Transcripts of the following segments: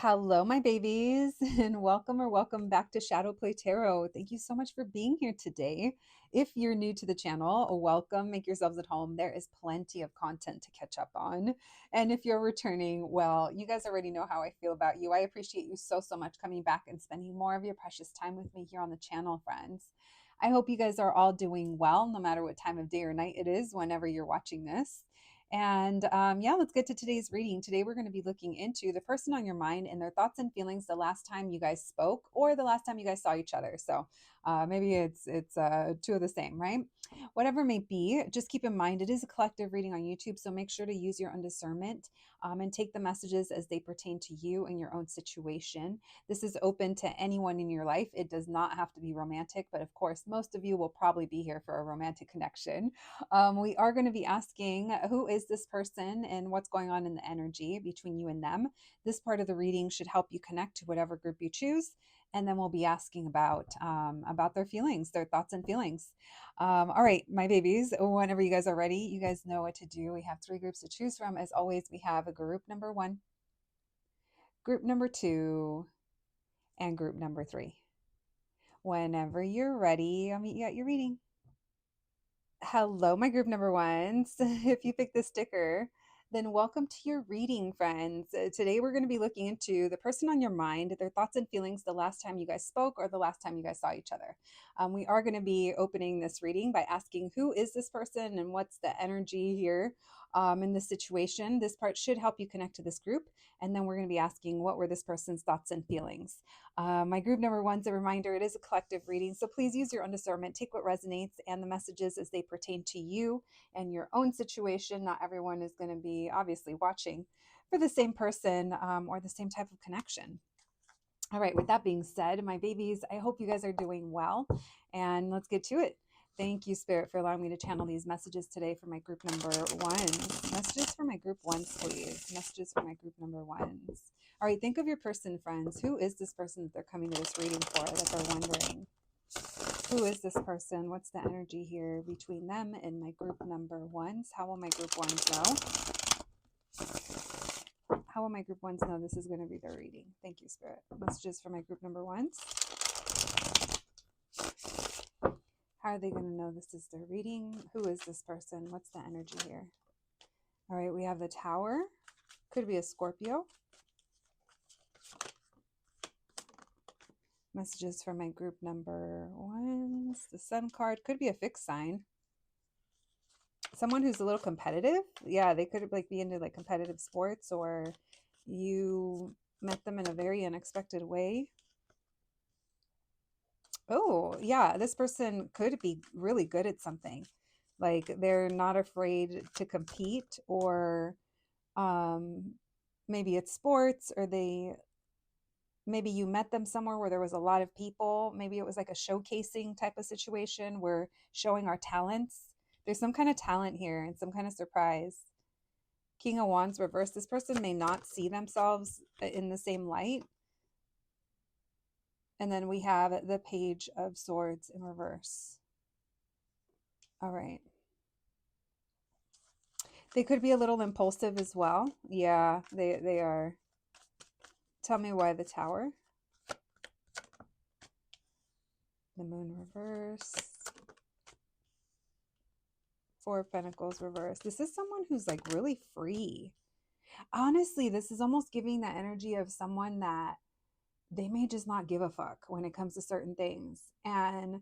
Hello, my babies, and welcome or welcome back to Shadow Play Tarot. Thank you so much for being here today. If you're new to the channel, welcome. Make yourselves at home. There is plenty of content to catch up on. And if you're returning, well, you guys already know how I feel about you. I appreciate you so much coming back and spending more of your precious time with me here on the channel, friends. I hope you guys are all doing well, no matter what time of day or night it is, whenever you're watching this. And yeah, let's get to today's reading. Today, we're going to be looking into the person on your mind and their thoughts and feelings the last time you guys spoke or the last time you guys saw each other. So maybe it's two of the same, right? Whatever may be, just keep in mind it is a collective reading on YouTube. So make sure to use your own discernment and take the messages as they pertain to you and your own situation. This is open to anyone in your life. It does not have to be romantic, but of course, most of you will probably be here for a romantic connection. We are going to be asking who is this person and what's going on in the energy between you and them. This part of the reading should help you connect to whatever group you choose, and then we'll be asking about their feelings, their thoughts and feelings. All right, my babies, whenever you guys are ready, you guys know what to do. We have three groups to choose from. As always, we have a group number 1, group number 2, and group number 3. Whenever you're ready, I'll meet you at your reading. Hello, my group number 1s. If you picked this sticker, then welcome to your reading, friends. Today, we're going to be looking into the person on your mind, their thoughts and feelings the last time you guys spoke or the last time you guys saw each other. We are going to be opening this reading by asking who is this person and what's the energy here in this situation. This part should help you connect to this group. And then we're going to be asking what were this person's thoughts and feelings. My group number 1's a reminder, it is a collective reading. So please use your own discernment, take what resonates and the messages as they pertain to you and your own situation. Not everyone is going to be obviously watching for the same person or the same type of connection. All right, with that being said, my babies, I hope you guys are doing well, and let's get to it. Thank you, Spirit, for allowing me to channel these messages today for my group number 1s. Messages for my group 1s, please. Messages for my group number 1s. All right, think of your person, friends. Who is this person that they're coming to this reading for, that they're wondering? Who is this person? What's the energy here between them and my group number 1s? How will my group 1s know? How will my group 1s know this is going to be their reading? Thank you, Spirit. Messages for my group number 1s. How are they going to know this is their reading? Who is this person? What's the energy here? All right, we have the Tower. Could be a Scorpio. Messages for my group number 1s. The Sun card could be a fixed sign. Someone who's a little competitive. Yeah, they could be into competitive sports, or you met them in a very unexpected way. Oh, yeah, this person could be really good at something. Like they're not afraid to compete, or maybe it's sports, or maybe you met them somewhere where there was a lot of people. Maybe it was like a showcasing type of situation. We're showing our talents. There's some kind of talent here and some kind of surprise. King of Wands reversed. This person may not see themselves in the same light. And then we have the Page of Swords in reverse. All right. They could be a little impulsive as well. Yeah, they are. Tell me why the Tower. The Moon reverse. Four of Pentacles reverse. This is someone who's really free. Honestly, this is almost giving the energy of someone that they may just not give a fuck when it comes to certain things. And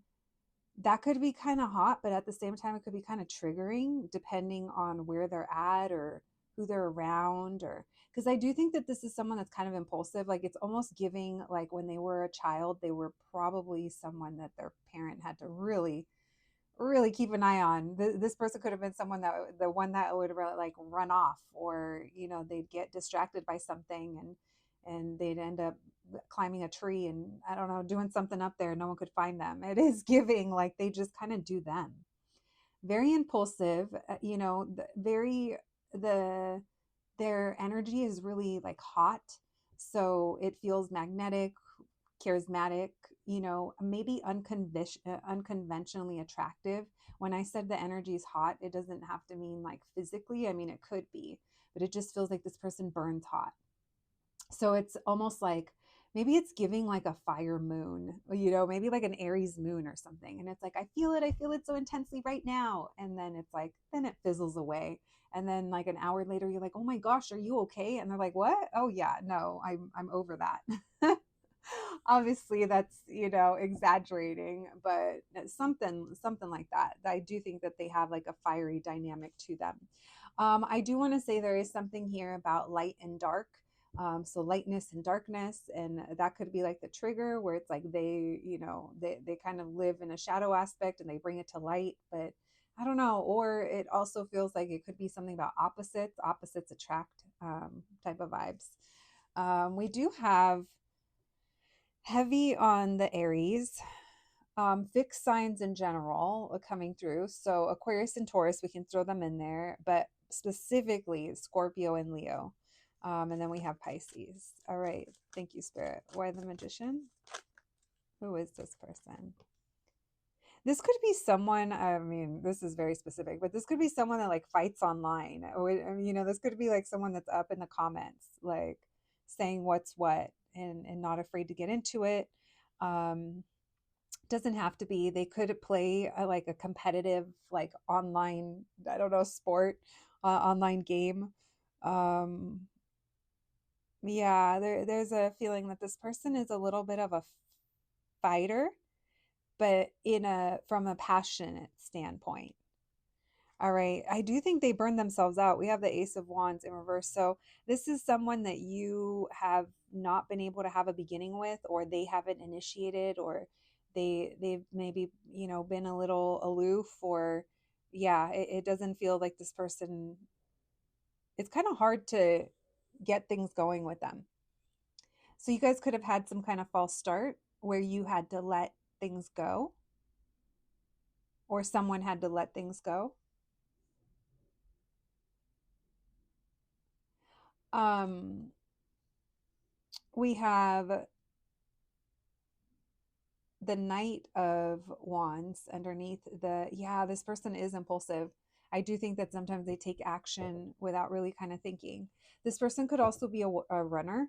that could be kind of hot, but at the same time, it could be kind of triggering depending on where they're at or who they're around. Or because I do think that this is someone that's kind of impulsive. It's almost giving when they were a child, they were probably someone that their parent had to really keep an eye on. This person could have been someone that the one that would really run off, or they'd get distracted by something and they'd end up climbing a tree and I don't know, doing something up there. No one could find them. It is giving they just kind of do them. Very impulsive, their energy is really hot. So it feels magnetic, charismatic, maybe unconventionally attractive. When I said the energy is hot, it doesn't have to mean physically. I mean, it could be, but it just feels like this person burns hot. So it's almost like maybe it's giving like a fire moon, you know, maybe like an Aries moon or something. And it's like, I feel it so intensely right now. And then it's like, then it fizzles away. And then like an hour later, you're like, oh my gosh, are you okay? And they're like, what? Oh yeah, no, I'm over that. Obviously that's, you know, exaggerating, but something like that. I do think that they have like a fiery dynamic to them. I do want to say there is something here about light and dark. So lightness and darkness, and that could be like the trigger where it's like they, you know, they kind of live in a shadow aspect and they bring it to light, but I don't know. Or it also feels like it could be something about opposites, opposites attract type of vibes. We do have heavy on the Aries, fixed signs in general are coming through. So Aquarius and Taurus, we can throw them in there, but specifically Scorpio and Leo. And then we have Pisces. All right. Thank you, Spirit. Why the Magician? Who is this person? This could be someone, I mean, this is very specific, but this could be someone that like fights online. Or, you know, this could be like someone that's up in the comments, like saying what's what and not afraid to get into it. Um, doesn't have to be. They could play like a competitive, like online, I don't know, sport, online game. Um, yeah, there's a feeling that this person is a little bit of a fighter, but in a from a passionate standpoint. All right. I do think they burn themselves out. We have the Ace of Wands in reverse. So this is someone that you have not been able to have a beginning with, or they haven't initiated, or they've maybe, you know, been a little aloof, or yeah, it doesn't feel like this person, it's kind of hard to get things going with them. So you guys could have had some kind of false start where you had to let things go, or someone had to let things go. Um, we have the Knight of Wands underneath the, yeah, this person is impulsive. I do think that sometimes they take action without really kind of thinking. This person could also be a runner,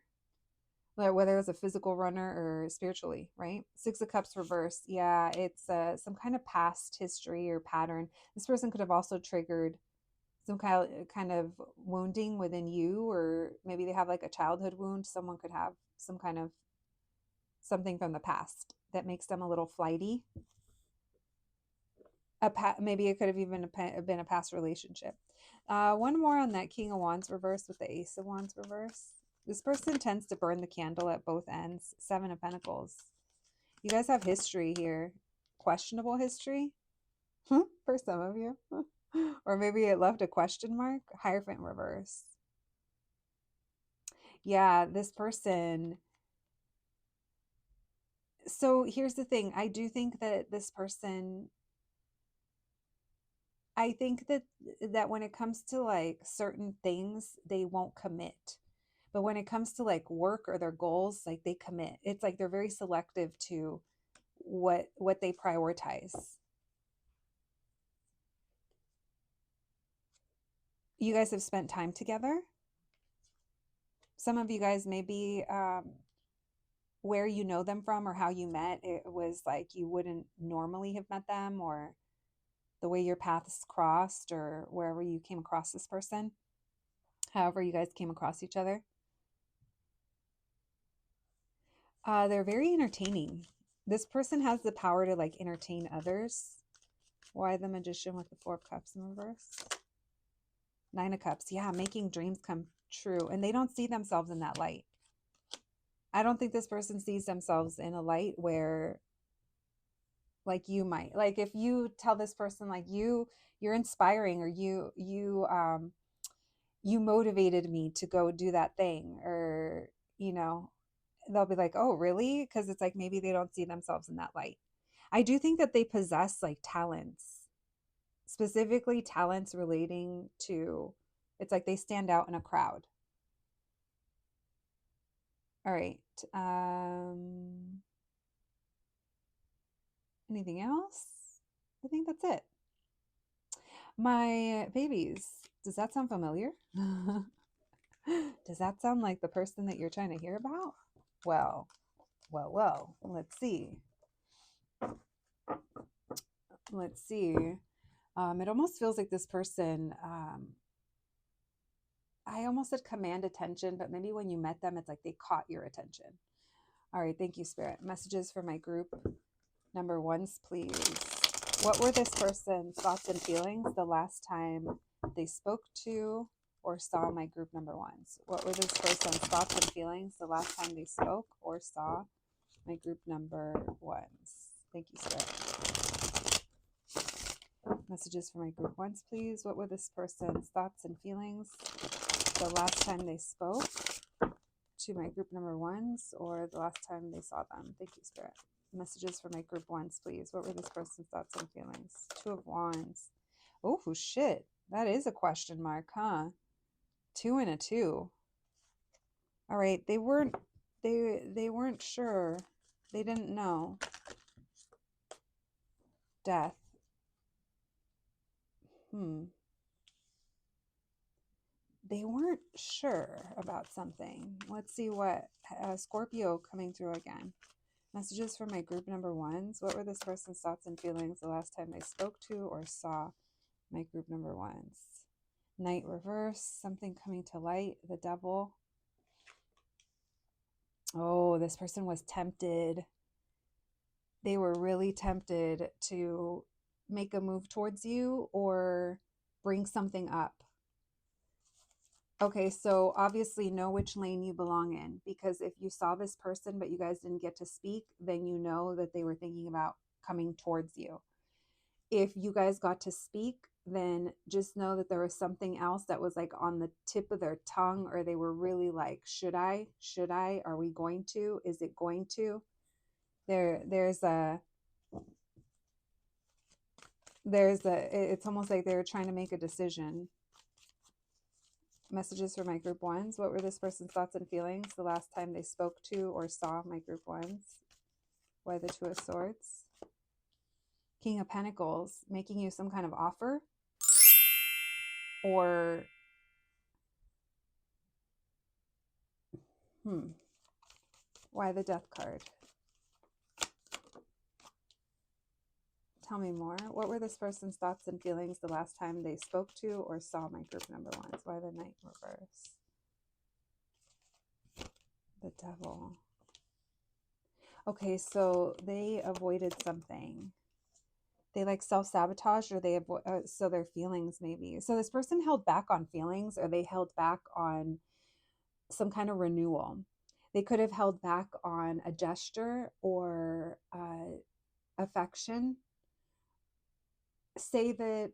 like whether it's a physical runner or spiritually, right? Six of Cups reverse. Yeah, it's some kind of past history or pattern. This person could have also triggered some kind of wounding within you, or maybe they have like a childhood wound. Someone could have some kind of something from the past that makes them a little flighty. Maybe it could have even been a past relationship. One more on that King of Wands reverse with the Ace of Wands reverse. This person tends to burn the candle at both ends. Seven of Pentacles. You guys have history here. Questionable history for some of you. Or maybe it left a question mark. Hierophant reverse. Yeah, this person. So here's the thing. I do think that this person, I think that when it comes to like certain things, they won't commit. But when it comes to like work or their goals, like they commit. It's like they're very selective to what they prioritize. You guys have spent time together. Some of you guys maybe where you know them from or how you met, it was like you wouldn't normally have met them, or the way your paths crossed, or wherever you came across this person, however you guys came across each other. They're very entertaining. This person has the power to like entertain others. Why the Magician with the Four of Cups in reverse? Nine of Cups. Yeah, making dreams come true. And they don't see themselves in that light. I don't think this person sees themselves in a light where like you might. Like if you tell this person like you're inspiring, or you motivated me to go do that thing, or you know, they'll be like, oh really? Because it's like maybe they don't see themselves in that light. I do think that they possess like talents, specifically talents relating to, it's like they stand out in a crowd. All right. Anything else? I think that's it. My babies, does that sound familiar? Does that sound like the person that you're trying to hear about? Well, well, let's see. Let's see. It almost feels like this person, I almost said command attention, but maybe when you met them, it's like they caught your attention. All right, thank you, Spirit. Messages for my group number ones, please. What were this person's thoughts and feelings the last time they spoke to or saw my group number ones? What were this person's thoughts and feelings the last time they spoke or saw my group number ones? Thank you, Spirit. Messages for my group ones, please. What were this person's thoughts and feelings the last time they spoke to my group number ones or the last time they saw them? Thank you, Spirit. Messages for my group ones, please. What were this person's thoughts and feelings? Two of Wands. Oh, shit. That is a question mark, huh? 2 and a 2. All right. They weren't sure. They didn't know. Death. They weren't sure about something. Let's see what Scorpio coming through again. Messages for my group number ones. What were this person's thoughts and feelings the last time they spoke to or saw my group number ones? Knight reverse, something coming to light, the devil. Oh, this person was tempted. They were really tempted to make a move towards you or bring something up. Okay, so obviously know which lane you belong in, because if you saw this person but you guys didn't get to speak, then you know that they were thinking about coming towards you. If you guys got to speak, then just know that there was something else that was like on the tip of their tongue, or they were really like, should I, are we going to, is it going to? It's almost like they were trying to make a decision. Messages for my group ones. What were this person's thoughts and feelings the last time they spoke to or saw my group ones? Why the Two of Swords? King of Pentacles, making you some kind of offer? Or why the Death card? Tell me more. What were this person's thoughts and feelings the last time they spoke to or saw my group number ones? Why the Knight reverse? The Devil. Okay, so they avoided something. They like self-sabotage, or they avoid, so their feelings maybe. So this person held back on feelings, or they held back on some kind of renewal. They could have held back on a gesture or affection. Say that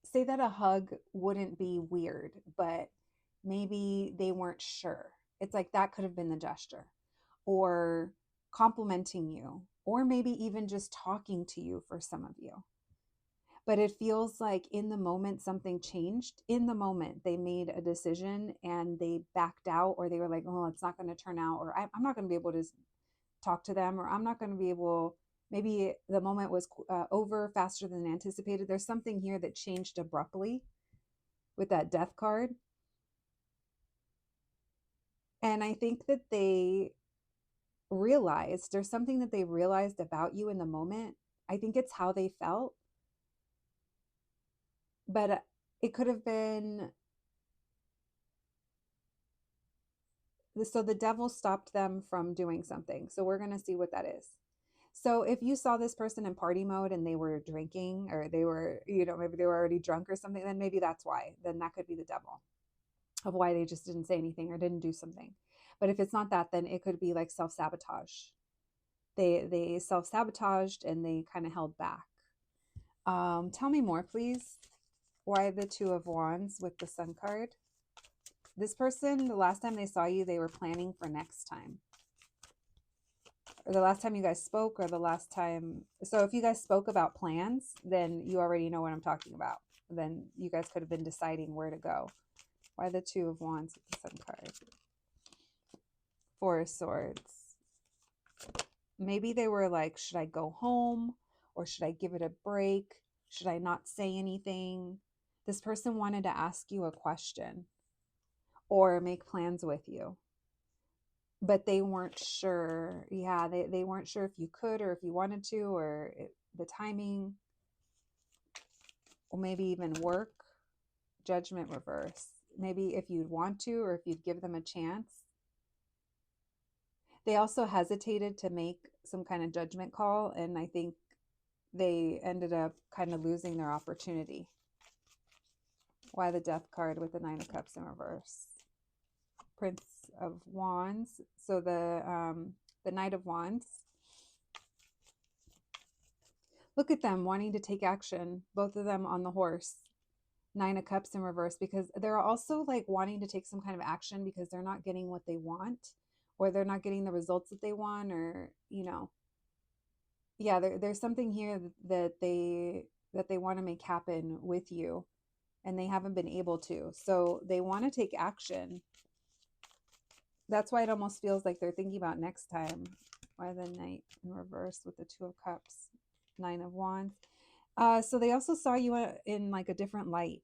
say that a hug wouldn't be weird, but maybe they weren't sure. It's like that could have been the gesture, or complimenting you, or maybe even just talking to you for some of you. But it feels like in the moment something changed. In the moment they made a decision and they backed out, or they were like, oh, it's not going to turn out, or I'm not going to be able to talk to them, or I'm not going to be able, maybe the moment was over faster than anticipated. There's something here that changed abruptly with that Death card. And I think that they realized, there's something that they realized about you in the moment. I think it's how they felt. But it could have been, so the devil stopped them from doing something. So we're going to see what that is. So if you saw this person in party mode and they were drinking, or they were, maybe they were already drunk or something, then maybe that's why. Then that could be the devil, of why they just didn't say anything or didn't do something. But if it's not that, then it could be like self-sabotage. They self-sabotaged and they kind of held back. Tell me more, please. Why the Two of Wands with the Sun card? This person, the last time they saw you, they were planning for next time. Or the last time you guys spoke, or the last time. So if you guys spoke about plans, then you already know what I'm talking about. Then you guys could have been deciding where to go. Why the Two of Wands with the Sun card? Four of Swords. Maybe they were like, should I go home, or should I give it a break? Should I not say anything? This person wanted to ask you a question or make plans with you, but they weren't sure. Yeah, they weren't sure if you could or if you wanted to, or the timing, or maybe even work. Judgment reverse. Maybe if you'd want to or if you'd give them a chance. They also hesitated to make some kind of judgment call, and I think they ended up kind of losing their opportunity. Why the Death card with the Nine of Cups in reverse? Prince of Wands. So the Knight of Wands. Look at them wanting to take action, both of them on the horse. Nine of Cups in reverse, because they're also like wanting to take some kind of action because they're not getting what they want, or they're not getting the results that they want, or, you know, yeah, there's something here that they want to make happen with you, and they haven't been able to. So they want to take action. That's why it almost feels like they're thinking about next time. Why the Knight in reverse with the Two of Cups, Nine of Wands? So they also saw you in like a different light.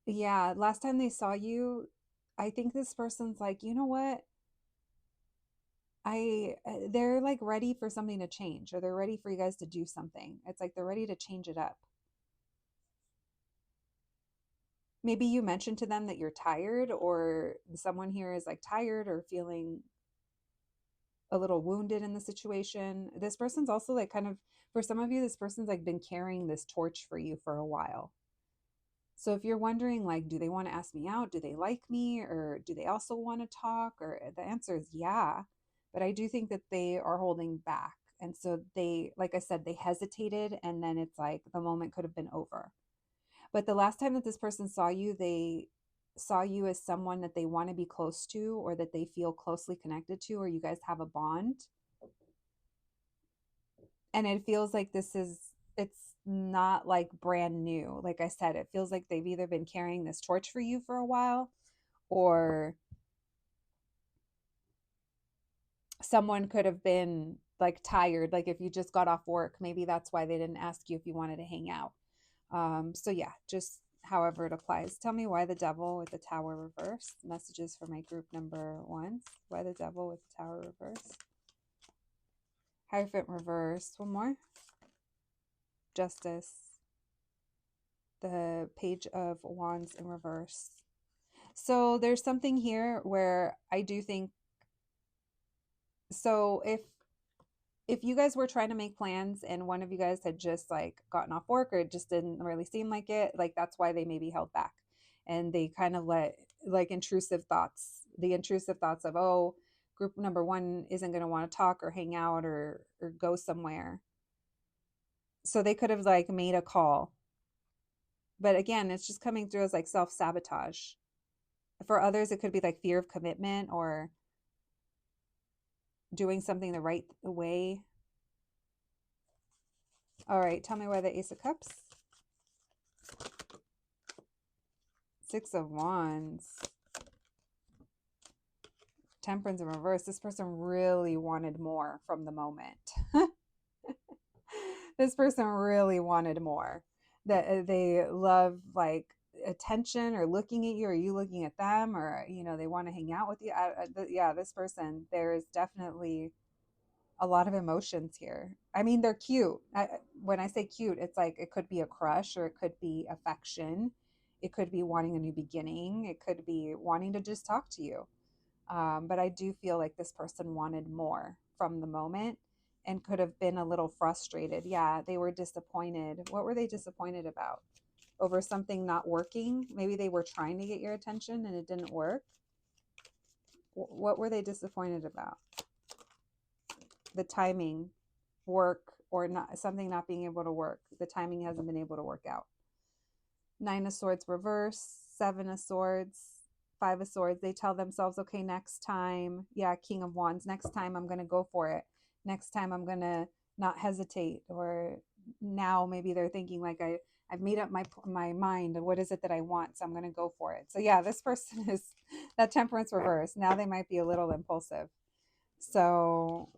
Yeah, last time they saw you, I think this person's like, you know what? They're like ready for something to change, or they're ready for you guys to do something. It's like they're ready to change it up. Maybe you mentioned to them that you're tired, or someone here is like tired or feeling a little wounded in the situation. This person's also like kind of, for some of you, this person's like been carrying this torch for you for a while. So if you're wondering, like, do they want to ask me out? Do they like me? Or do they also want to talk? Or the answer is yeah. But I do think that they are holding back. And so they, like I said, they hesitated, and then it's like the moment could have been over. But the last time that this person saw you, they saw you as someone that they want to be close to, or that they feel closely connected to, or you guys have a bond. And it feels like it's not like brand new. Like I said, it feels like they've either been carrying this torch for you for a while, or someone could have been like tired. Like if you just got off work, maybe that's why they didn't ask you if you wanted to hang out. So yeah, just however it applies. Tell me why the Devil with the Tower reverse. Messages for my group number 1. Why the Devil with the Tower reverse. Hierophant reverse. One more. Justice. The Page of Wands in reverse. So there's something here where I do think, so if you guys were trying to make plans and one of you guys had just like gotten off work, or it just didn't really seem like it, like that's why they maybe held back, and they kind of let like intrusive thoughts, the intrusive thoughts of, oh, group number 1 isn't going to want to talk or hang out or go somewhere. So they could have like made a call. But again, it's just coming through as like self-sabotage. For others, it could be like fear of commitment or doing something the right way. All right, tell me why the Ace of Cups. Six of Wands. Temperance in reverse. This person really wanted more from the moment. This person really wanted more. That they love like attention, or looking at you, or you looking at them, or you know, they want to hang out with you. Yeah, this person, there is definitely a lot of emotions here. I mean, they're cute. When I say cute, it's like it could be a crush, or it could be affection. It could be wanting a new beginning. It could be wanting to just talk to you. But I do feel like this person wanted more from the moment and could have been a little frustrated. Yeah, they were disappointed. What were they disappointed about? Over something not working? Maybe they were trying to get your attention and it didn't work. What were they disappointed about? The timing, work, or not, something not being able to work. The timing hasn't been able to work out. 9 of Swords reverse, 7 of Swords, 5 of Swords. They tell themselves, okay, next time, yeah, King of Wands, next time I'm going to go for it. Next time I'm going to not hesitate. Or now maybe they're thinking like, I've made up my mind. What is it that I want? So I'm going to go for it. So yeah, this person is that Temperance reverse. Now they might be a little impulsive. So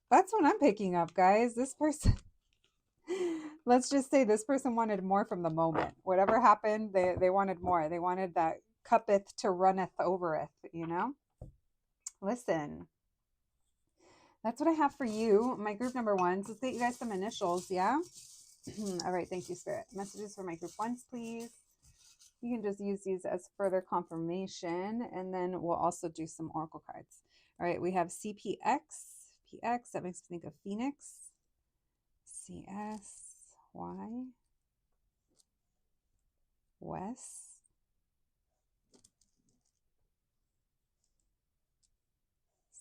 that's what I'm picking up, guys. This person, Let's just say this person wanted more from the moment. Whatever happened, they wanted more. They wanted that cuppeth to runneth overeth, you know? Listen, that's what I have for you. My group number ones. Let's get you guys some initials, yeah? All right, thank you, Spirit. Messages for my group ones, please. You can just use these as further confirmation, and then we'll also do some oracle cards. All right, we have CPX. PX, that makes me think of Phoenix. CSY. West.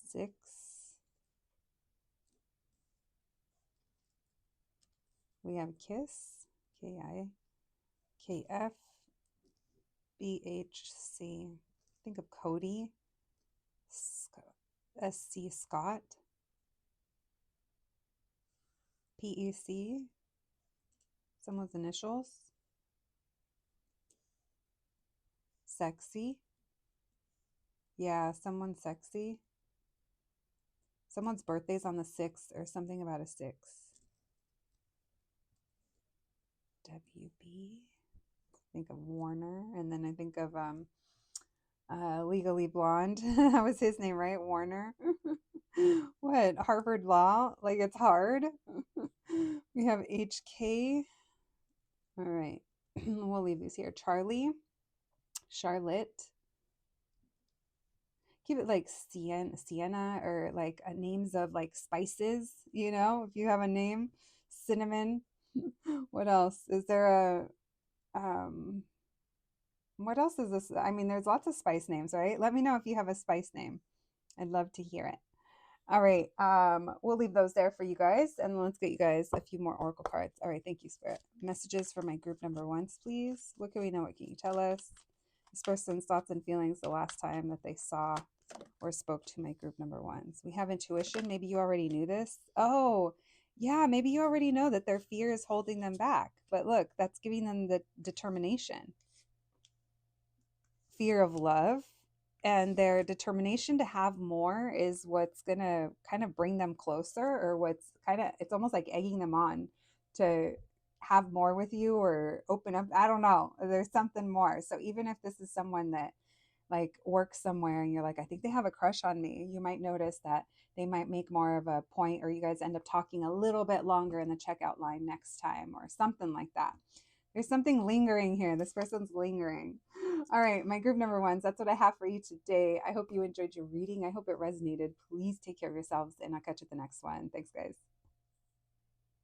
Six. We have KISS. KI. KF. BHC. Think of Cody. SC Scott. PEC. Someone's initials. Sexy. Yeah, someone's sexy. Someone's birthday's on the 6th or something about a 6. WB. Think of Warner. And then I think of Legally Blonde. That was his name, right? Warner. What? Harvard Law? Like it's hard. We have HK. All right. We'll leave these here. Charlie. Charlotte. Give it like Sienna or like names of like spices, you know, if you have a name. Cinnamon. What else? Is there a what else is this? I mean, there's lots of spice names, right? Let me know if you have a spice name. I'd love to hear it. All right. We'll leave those there for you guys, and let's get you guys a few more oracle cards. All right. Thank you, Spirit. Messages for my group number ones, please. What can we know? What can you tell us? This person's thoughts and feelings the last time that they saw or spoke to my group number ones. We have intuition. Maybe you already knew this. Oh, yeah. Maybe you already know that their fear is holding them back. But look, that's giving them the determination. Fear of love, and their determination to have more is what's going to kind of bring them closer, or what's kind of, it's almost like egging them on to have more with you or open up. I don't know. There's something more. So even if this is someone that like works somewhere and you're like, I think they have a crush on me, you might notice that they might make more of a point, or you guys end up talking a little bit longer in the checkout line next time or something like that. There's something lingering here. This person's lingering. All right, my group number ones, that's what I have for you today. I hope you enjoyed your reading. I hope it resonated. Please take care of yourselves, and I'll catch you at the next one. Thanks, guys.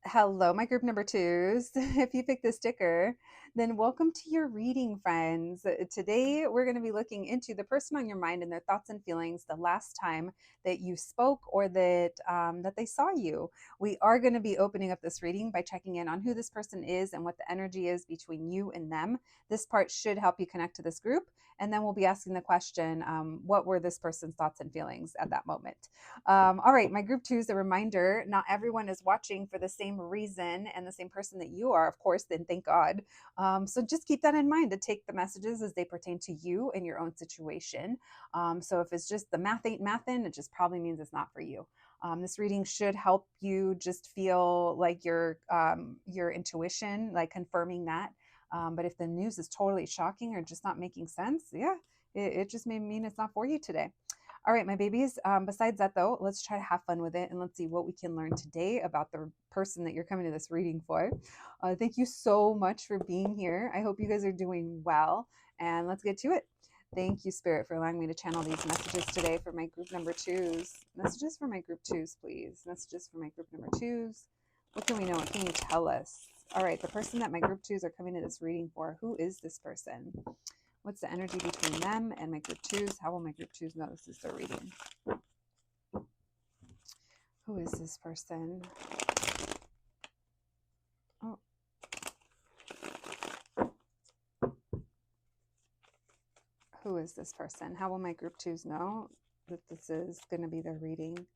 Hello, my group number twos. If you picked the sticker, then welcome to your reading, friends. Today, we're going to be looking into the person on your mind and their thoughts and feelings the last time that you spoke, or that that they saw you. We are going to be opening up this reading by checking in on who this person is and what the energy is between you and them. This part should help you connect to this group. And then we'll be asking the question, what were this person's thoughts and feelings at that moment? All right, my group twos, a reminder, not everyone is watching for the same reason and the same person that you are, of course, then thank God. So just keep that in mind, to take the messages as they pertain to you and your own situation. So if it's just the math ain't mathin', it just probably means it's not for you. This reading should help you just feel like your intuition, like confirming that. But if the news is totally shocking or just not making sense, yeah, it just may mean it's not for you today. All right, my babies. Besides that, though, let's try to have fun with it, and let's see what we can learn today about the person that you're coming to this reading for. Thank you so much for being here. I hope you guys are doing well, and let's get to it. Thank you, Spirit, for allowing me to channel these messages today for my group number twos. Messages for my group twos, please. Messages for my group number twos. What can we know? What can you tell us? All right, the person that my group twos are coming to this reading for, who is this person? What's the energy between them and my group twos? How will my group twos know this is their reading? Who is this person? Oh. Who is this person? How will my group twos know that this is going to be their reading?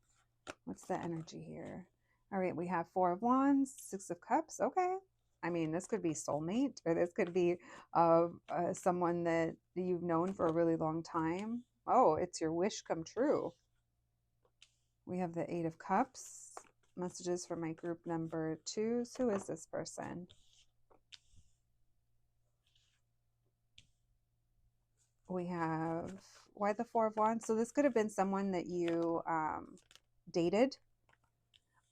What's the energy here? All right, we have 4 of Wands, 6 of Cups. Okay. I mean, this could be soulmate, or this could be someone that you've known for a really long time. Oh, it's your wish come true. We have the 8 of Cups. Messages for my group number 2s. Who is this person? We have, why the Four of Wands? So this could have been someone that you dated,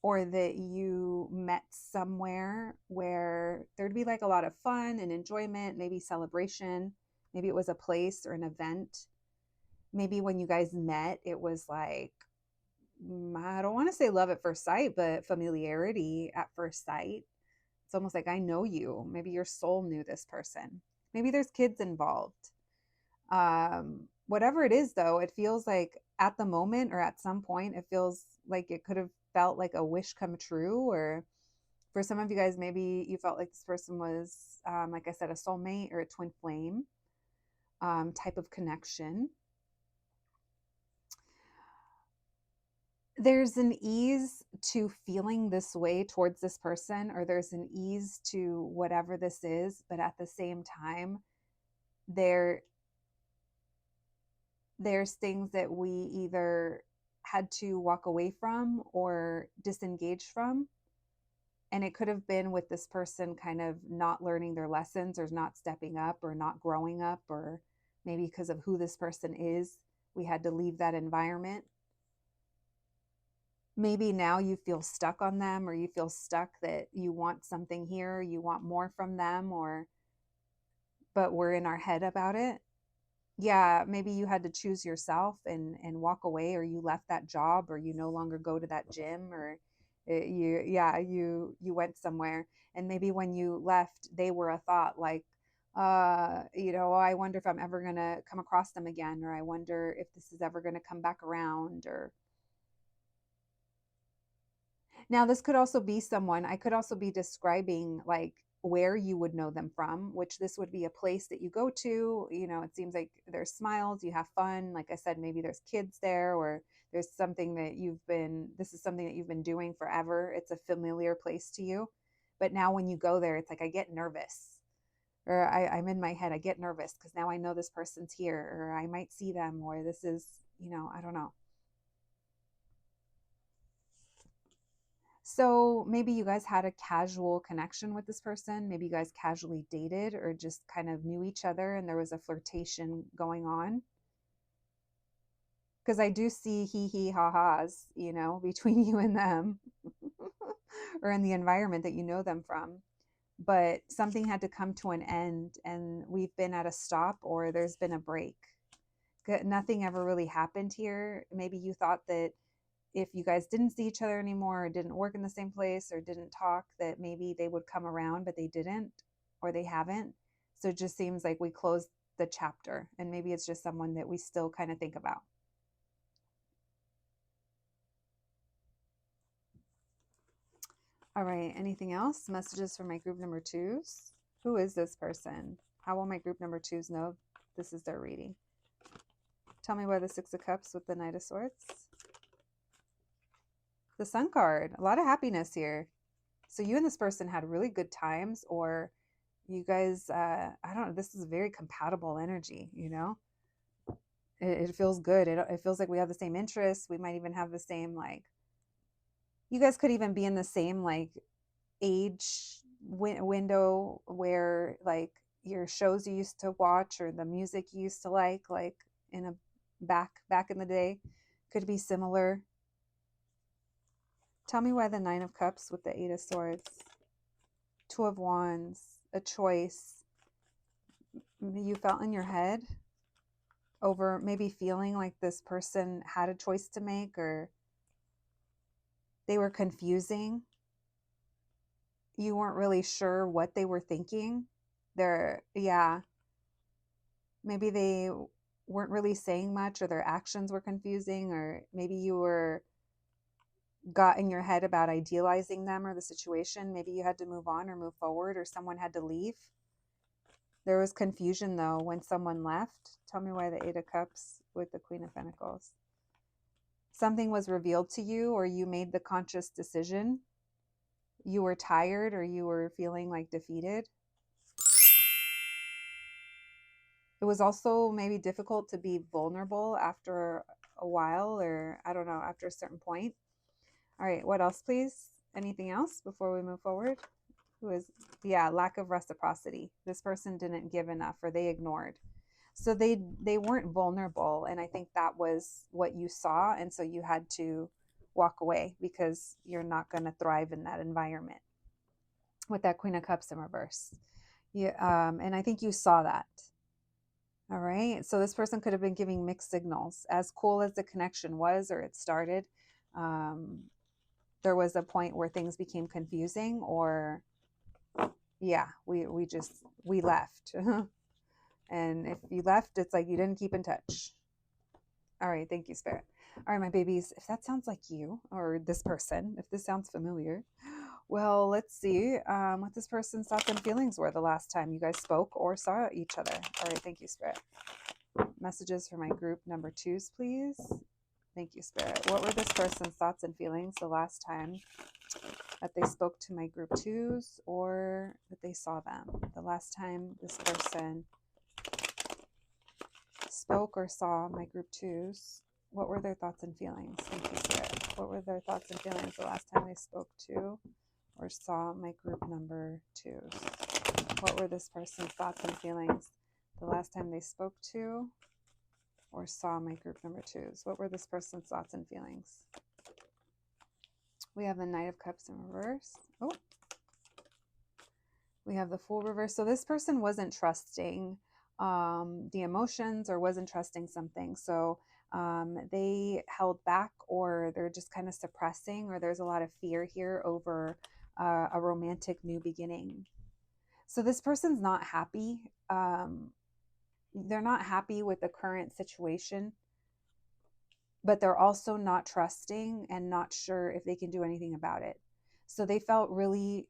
or that you met somewhere where there'd be like a lot of fun and enjoyment, maybe celebration. Maybe it was a place or an event. Maybe when you guys met, it was like, I don't want to say love at first sight, but familiarity at first sight. It's almost like I know you. Maybe your soul knew this person. Maybe there's kids involved. Whatever it is, though, it feels like at the moment or at some point, it feels like it could have felt like a wish come true. Or for some of you guys, maybe you felt like this person was, like I said, a soulmate or a twin flame type of connection. There's an ease to feeling this way towards this person, or there's an ease to whatever this is, but at the same time, there's things that we either had to walk away from or disengage from. And it could have been with this person kind of not learning their lessons, or not stepping up, or not growing up, or maybe because of who this person is, we had to leave that environment. Maybe now you feel stuck on them, or you feel stuck that you want something here, you want more from them, but we're in our head about it. Yeah, maybe you had to choose yourself and walk away, or you left that job, or you no longer go to that gym, or you went somewhere, and maybe when you left, they were a thought like, I wonder if I'm ever going to come across them again, or I wonder if this is ever going to come back around. Or now, this could also be someone, I could also be describing like where you would know them from, which this would be a place that you go to. It seems like there's smiles, you have fun. Like I said, maybe there's kids there, or there's something that this is something that you've been doing forever. It's a familiar place to you. But now when you go there, it's like, I get nervous, or I'm in my head, I get nervous because now I know this person's here, or I might see them, or this is, I don't know. So maybe you guys had a casual connection with this person. Maybe you guys casually dated, or just kind of knew each other and there was a flirtation going on. Because I do see hee ha ha's, between you and them, or in the environment that you know them from. But something had to come to an end, and we've been at a stop, or there's been a break. Nothing ever really happened here. Maybe you thought that if you guys didn't see each other anymore, or didn't work in the same place, or didn't talk, that maybe they would come around, but they didn't, or they haven't. So it just seems like we closed the chapter, and maybe it's just someone that we still kind of think about. All right, anything else? Messages for my group number 2s. Who is this person? How will my group number 2s know this is their reading? Tell me why the Six of Cups with the Knight of Swords. The Sun card. A lot of happiness here. So you and this person had really good times, or you guys, I don't know, this is a very compatible energy, It feels good. It feels like we have the same interests. We might even have the same, like, you guys could even be in the same, like, age window where, like, your shows you used to watch, or the music you used to like in a back in the day, could be similar. Tell me why the Nine of Cups with the Eight of Swords. Two of Wands, a choice. You felt in your head over maybe feeling like this person had a choice to make, or they were confusing. You weren't really sure what they were thinking. Maybe they weren't really saying much, or their actions were confusing, or maybe you got in your head about idealizing them or the situation. Maybe you had to move on or move forward, or someone had to leave. There was confusion, though, when someone left. Tell me why the Eight of Cups with the Queen of Pentacles. Something was revealed to you, or you made the conscious decision. You were tired, or you were feeling like defeated. It was also maybe difficult to be vulnerable after a while, or I don't know, after a certain point. All right, what else, please? Anything else before we move forward? Who is, yeah, lack of reciprocity. This person didn't give enough, or they ignored. So they weren't vulnerable, and I think that was what you saw, and so you had to walk away because you're not going to thrive in that environment with that Queen of Cups in reverse. Yeah, and I think you saw that. All right. So this person could have been giving mixed signals. As cool as the connection was, or it started, um, there was a point where things became confusing, or yeah, we left. And if you left, it's like you didn't keep in touch. All right. Thank you, Spirit. All right, my babies. If that sounds like you or this person, if this sounds familiar, well, let's see what this person's thoughts and feelings were the last time you guys spoke or saw each other. All right. Thank you, Spirit. Messages for my group number 2s, please. Thank you, Spirit. What were this person's thoughts and feelings the last time that they spoke to my group 2s or that they saw them? The last time this person spoke or saw my group 2s, what were their thoughts and feelings? Thank you, Spirit. What were their thoughts and feelings the last time they spoke to or saw my group number 2s? What were this person's thoughts and feelings the last time they spoke to or saw my group number 2s? What were this person's thoughts and feelings? We have the Knight of Cups in reverse. Oh, we have the Fool reverse. So this person wasn't trusting the emotions or wasn't trusting something. So they held back, or they're just kind of suppressing, or there's a lot of fear here over a romantic new beginning. So this person's not happy. They're not happy with the current situation, but they're also not trusting and not sure if they can do anything about it. So they felt really,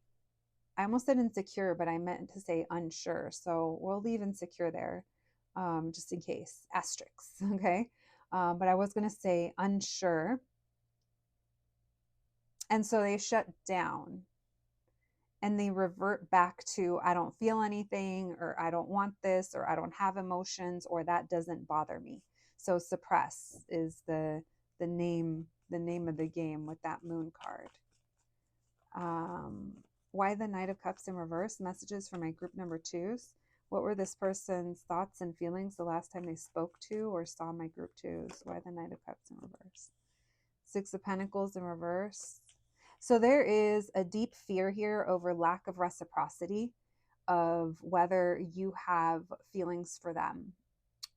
I almost said insecure, but I meant to say unsure. So we'll leave insecure there just in case, asterisks, okay? But I was going to say unsure. And so they shut down and they revert back to, I don't feel anything, or I don't want this, or I don't have emotions, or that doesn't bother me. So suppress is the name of the game with that Moon card. Why the Knight of Cups in reverse? Messages for my group number 2s. What were this person's thoughts and feelings the last time they spoke to or saw my group 2s? Why the Knight of Cups in reverse? Six of Pentacles in reverse. So there is a deep fear here over lack of reciprocity, of whether you have feelings for them.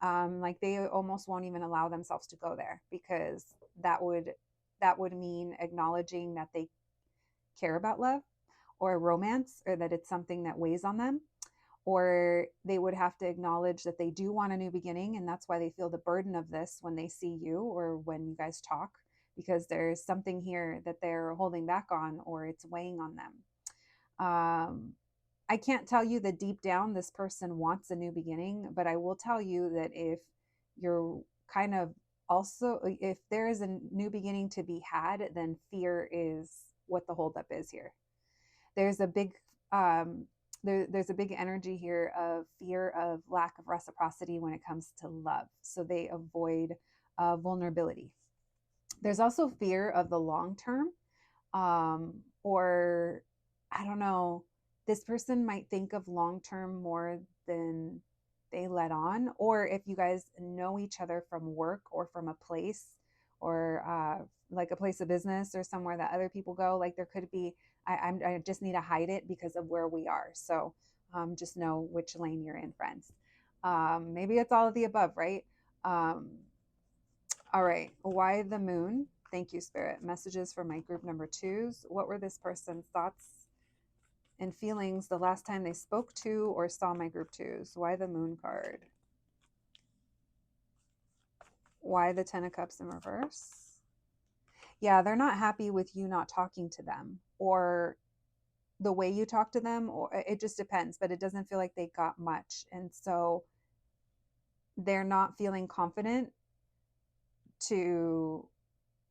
Like they almost won't even allow themselves to go there, because that would mean acknowledging that they care about love or romance, or that it's something that weighs on them, or they would have to acknowledge that they do want a new beginning, and that's why they feel the burden of this when they see you or when you guys talk, because there's something here that they're holding back on, or it's weighing on them. I can't tell you that deep down this person wants a new beginning, but I will tell you that if you're kind of also, if there is a new beginning to be had, then fear is what the holdup is here. There's a big there's a big energy here of fear of lack of reciprocity when it comes to love. So they avoid vulnerability. There's also fear of the long term, or I don't know, this person might think of long term more than they let on. Or if you guys know each other from work or from a place, or like a place of business or somewhere that other people go, like there could be, I just need to hide it because of where we are. So just know which lane you're in, friends. Maybe it's all of the above, right? All right. Why the Moon? Thank you, Spirit. Messages for my group number 2s. What were this person's thoughts and feelings the last time they spoke to or saw my group 2s? Why the Moon card? Why the 10 of Cups in reverse? Yeah, they're not happy with you not talking to them, or the way you talk to them, or it just depends, but it doesn't feel like they got much. And so they're not feeling confident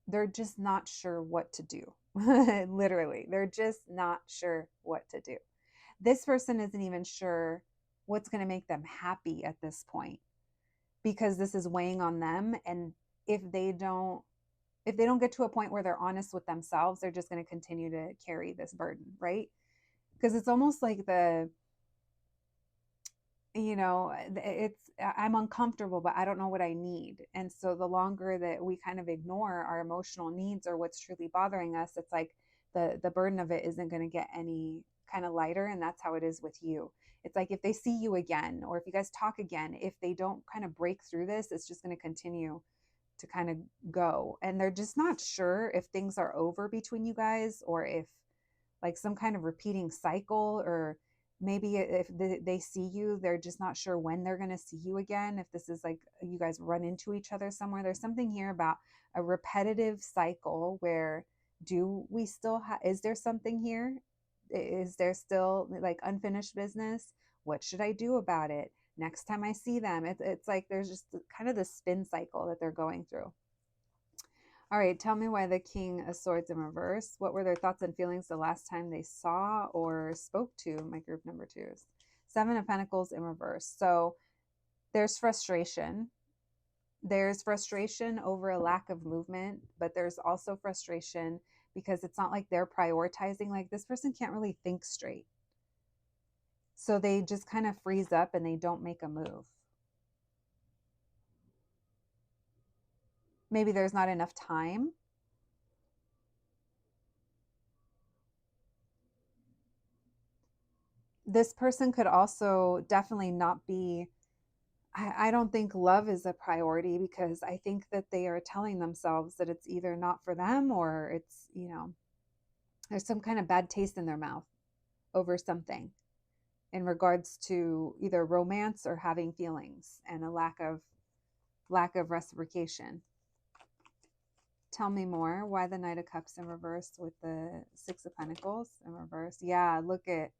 they're just not sure what to do. Literally, they're just not sure what to do. This person isn't even sure what's going to make them happy at this point, because this is weighing on them. And if they don't if they don't get to a point where they're honest with themselves, they're just going to continue to carry this burden, right? Because it's almost like I'm uncomfortable, but I don't know what I need. And so the longer that we kind of ignore our emotional needs or what's truly bothering us, it's like the burden of it isn't going to get any kind of lighter. And that's how it is with you. It's like if they see you again, or if you guys talk again, if they don't kind of break through this, it's just going to continue to kind of go. And they're just not sure if things are over between you guys, or if like some kind of repeating cycle, or maybe if they see you, they're just not sure when they're going to see you again. If this is like you guys run into each other somewhere, there's something here about a repetitive cycle where do we still is there something here? Is there still like unfinished business? What should I do about it next time I see them? It's like there's just kind of this spin cycle that they're going through. All right, tell me why the King of Swords in reverse. What were their thoughts and feelings the last time they saw or spoke to my group number twos? Seven of Pentacles in reverse. So there's frustration. There's frustration over a lack of movement, but there's also frustration because it's not like they're prioritizing. Like this person can't really think straight. So they just kind of freeze up and they don't make a move. Maybe there's not enough time. This person could also definitely not be, I don't think love is a priority, because I think that they are telling themselves that it's either not for them, or it's, there's some kind of bad taste in their mouth over something in regards to either romance or having feelings, and a lack of reciprocation. Tell me more. Why the Knight of Cups in reverse with the Six of Pentacles in reverse? Yeah, look at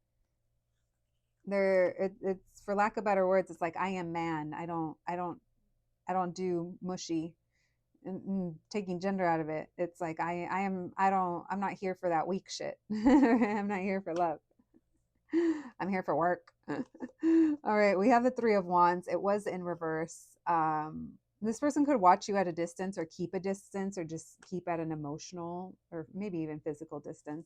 there. It's for lack of better words. It's like I am man. I don't do mushy. And taking gender out of it. It's like I'm not here for that weak shit. I'm not here for love. I'm here for work. All right, we have the Three of Wands. It was in reverse. This person could watch you at a distance, or keep a distance, or just keep at an emotional or maybe even physical distance.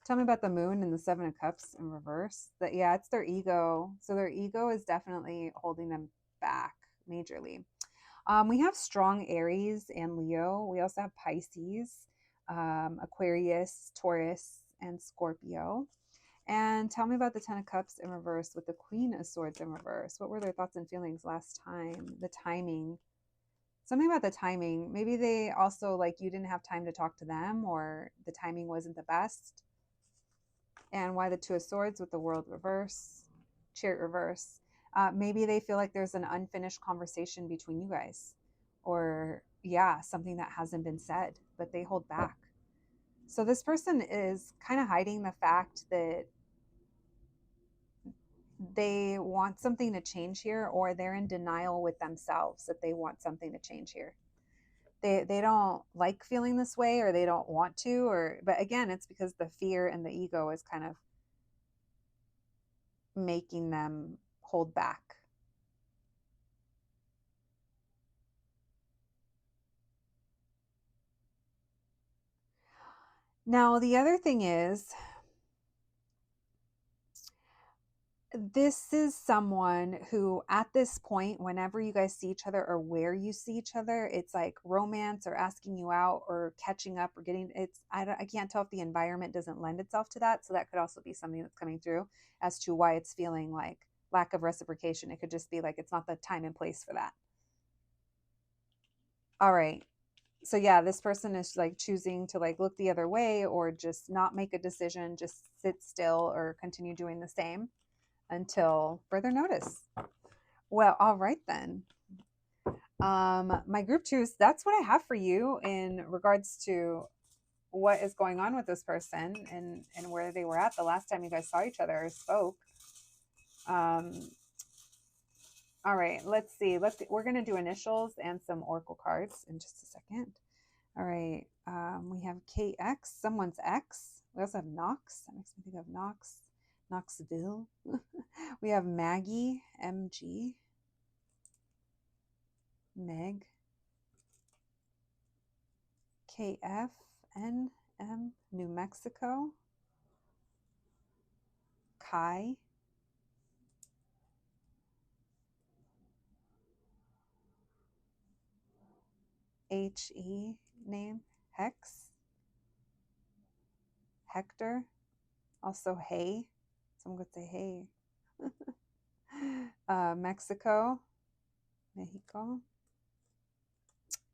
Tell me about the Moon and the Seven of Cups in reverse. That, yeah, it's their ego. So their ego is definitely holding them back majorly. We have strong Aries and Leo. We also have Pisces, Aquarius, Taurus, and Scorpio. And tell me about the Ten of Cups in reverse with the Queen of Swords in reverse. What were their thoughts and feelings last time? The timing. Something about the timing. Maybe they also, like, you didn't have time to talk to them, or the timing wasn't the best. And why the Two of Swords with the World reverse, Chariot reverse. Maybe they feel like there's an unfinished conversation between you guys, or something that hasn't been said, but they hold back. So this person is kind of hiding the fact that they want something to change here, or they're in denial with themselves that they want something to change here. They don't like feeling this way, or they don't want to, but again, it's because the fear and the ego is kind of making them hold back. Now, the other thing is, this is someone who, at this point, whenever you guys see each other or where you see each other, it's like romance or asking you out or catching up or getting, I can't tell if the environment doesn't lend itself to that. So that could also be something that's coming through as to why it's feeling like lack of reciprocation. It could just be like, it's not the time and place for that. All right. So yeah, this person is like choosing to like look the other way, or just not make a decision, just sit still or continue doing the same until further notice. Well, all right then. My group twos, that's what I have for you in regards to what is going on with this person, and where they were at the last time you guys saw each other or spoke. All right, let's see. We're going to do initials and some oracle cards in just a second. All right, we have KX, someone's X. We also have Knox. That makes me think of Knoxville. We have Maggie, MG, Meg, KFNM, New Mexico. Kai. HE name. Hex. Hector. Also Hey. Someone could say Hey. Mexico. Mexico.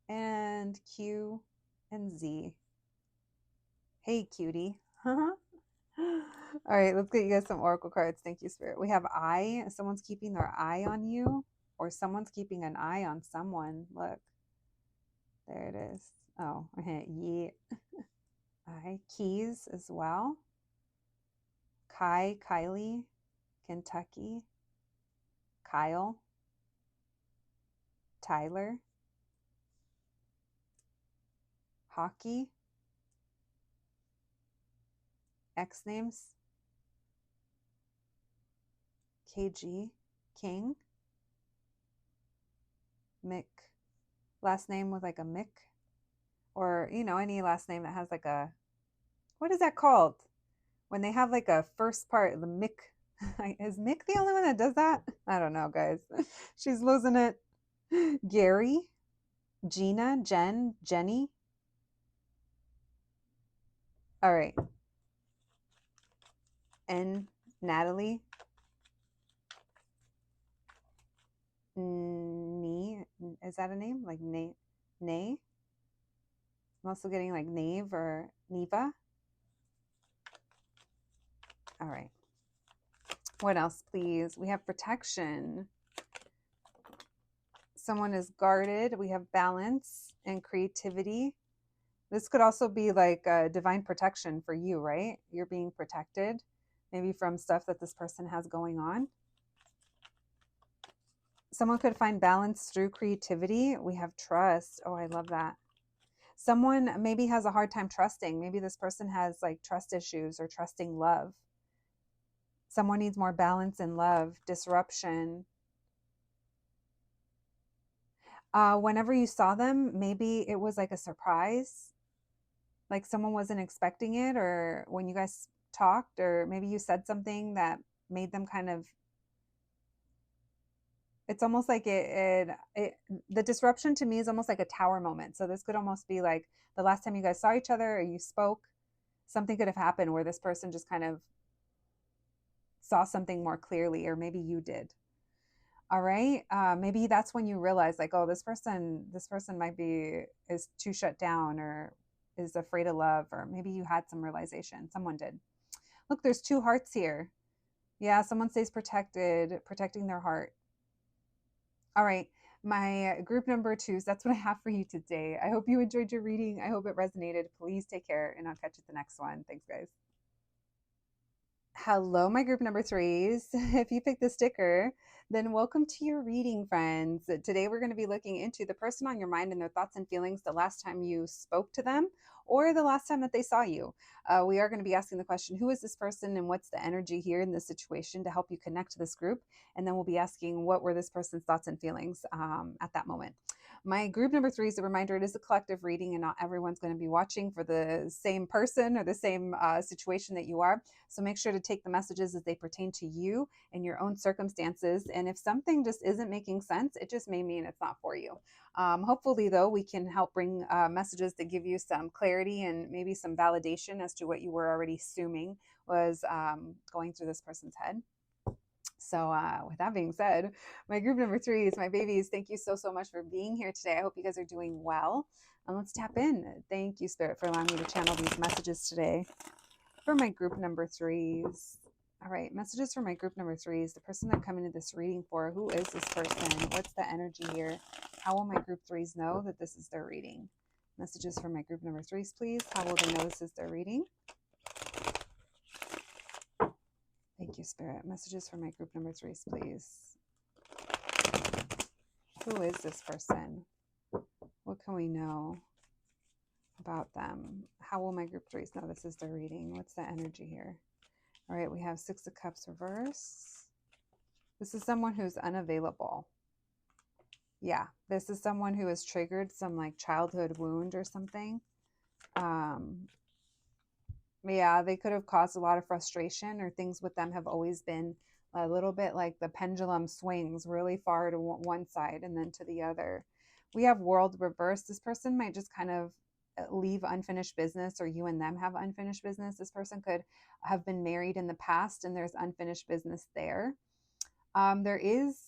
And Q and Z. Hey, cutie. All right, let's get you guys some oracle cards. Thank you, Spirit. We have eye. Someone's keeping their eye on you, or someone's keeping an eye on someone. Look, there it is. Oh, yeah. Eye. Keys as well. Kylie, Kentucky. Kyle. Tyler. Hockey. X names. KG. King. Mick. Last name with like a Mick. Or, you know, any last name that has like a, what is that called? When they have like a first part, the Mick. Is Mick the only one that does that? I don't know, guys. She's losing it. Gary. Gina. Jen. Jenny. All right. And Natalie. Nee. Is that a name? Like Nay? Nay? I'm also getting like Nave or Neva. All right. What else, please? We have protection. Someone is guarded. We have balance and creativity. This could also be like a divine protection for you, right? You're being protected, maybe from stuff that this person has going on. Someone could find balance through creativity. We have trust. Oh, I love that. Someone maybe has a hard time trusting. Maybe this person has like trust issues or trusting love. Someone needs more balance in love. Disruption. Whenever you saw them, maybe it was like a surprise. Like someone wasn't expecting it, or when you guys talked, or maybe you said something that made them kind of, it's almost like the disruption to me is almost like a tower moment. So this could almost be like the last time you guys saw each other or you spoke, something could have happened where this person just kind of saw something more clearly, or maybe you did. All right. Maybe that's when you realize like, oh, this person is too shut down or is afraid of love, or maybe you had some realization. Someone did. Look, there's 2 hearts here. Yeah, someone stays protected, protecting their heart. All right, my group number 2s, that's what I have for you today. I hope you enjoyed your reading. I hope it resonated. Please take care, and I'll catch you at the next one. Thanks, guys. Hello, my group number 3s. If you picked the sticker, then welcome to your reading, friends. Today, we're going to be looking into the person on your mind and their thoughts and feelings the last time you spoke to them or the last time that they saw you. We are going to be asking the question, who is this person and what's the energy here in this situation to help you connect to this group? And then we'll be asking what were this person's thoughts and feelings at that moment. My group number 3 is a reminder, it is a collective reading and not everyone's going to be watching for the same person or the same situation that you are. So make sure to take the messages as they pertain to you and your own circumstances. And if something just isn't making sense, it just may mean it's not for you. Hopefully, though, we can help bring messages that give you some clarity and maybe some validation as to what you were already assuming was going through this person's head. So with that being said, my group number 3 is my babies. Thank you so much for being here today. I hope you guys are doing well. And let's tap in. Thank you, Spirit, for allowing me to channel these messages today for my group number 3s. All right, messages for my group number 3s. The person they're coming to this reading for, who is this person? What's the energy here? How will my group 3s know that this is their reading? Messages for my group number 3s, please. How will they know this is their reading? Thank you, Spirit. Messages for my group number 3s, please. Who is this person? What can we know about them? How will my group 3s know this is their reading? What's the energy here? All right, we have 6 of Cups reverse. This is someone who's unavailable. Yeah, this is someone who has triggered some like childhood wound or something. Yeah, they could have caused a lot of frustration, or things with them have always been a little bit like the pendulum swings really far to one side and then to the other. We have world reverse. This person might just kind of leave unfinished business, or you and them have unfinished business. This person could have been married in the past and there's unfinished business there. There is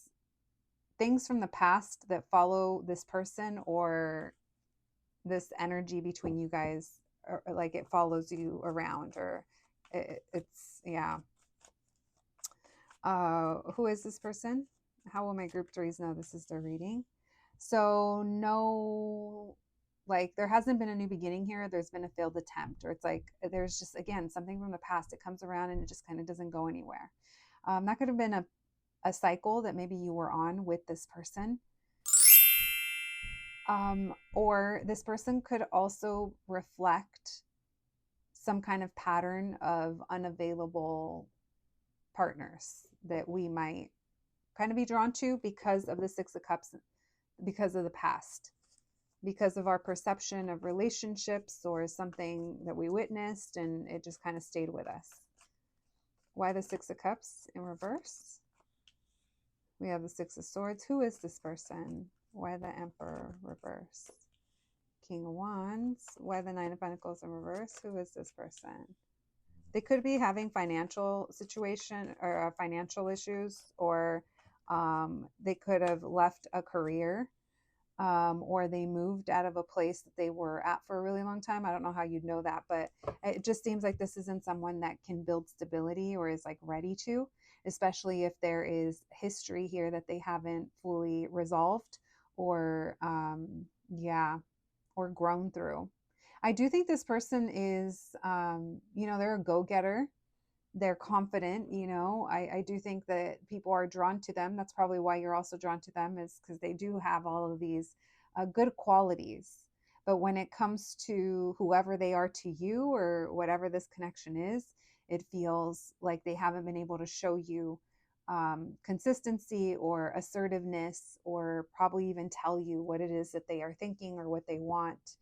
things from the past that follow this person, or this energy between you guys, or like it follows you around, or it's yeah. Who is this person? How will my group threes know this is their reading? So no, like there hasn't been a new beginning here. There's been a failed attempt, or it's like there's just, again, something from the past. It comes around and it just kind of doesn't go anywhere. That could have been a cycle that maybe you were on with this person. Or this person could also reflect some kind of pattern of unavailable partners that we might kind of be drawn to because of the Six of Cups, because of the past, because of our perception of relationships, or something that we witnessed and it just kind of stayed with us. Why the Six of Cups in reverse? We have the Six of Swords. Who is this person? Why the Emperor reverse? King of Wands. Why the Nine of Pentacles in reverse? Who is this person? They could be having financial situation, or financial issues, or they could have left a career, or they moved out of a place that they were at for a really long time. I don't know how you'd know that, but it just seems like this isn't someone that can build stability, or is like ready to, especially if there is history here that they haven't fully resolved, or yeah, or grown through. I do think this person is, they're a go-getter. They're confident. I do think that people are drawn to them. That's probably why you're also drawn to them, is because they do have all of these good qualities. But when it comes to whoever they are to you, or whatever this connection is, it feels like they haven't been able to show you consistency or assertiveness, or probably even tell you what it is that they are thinking or what they want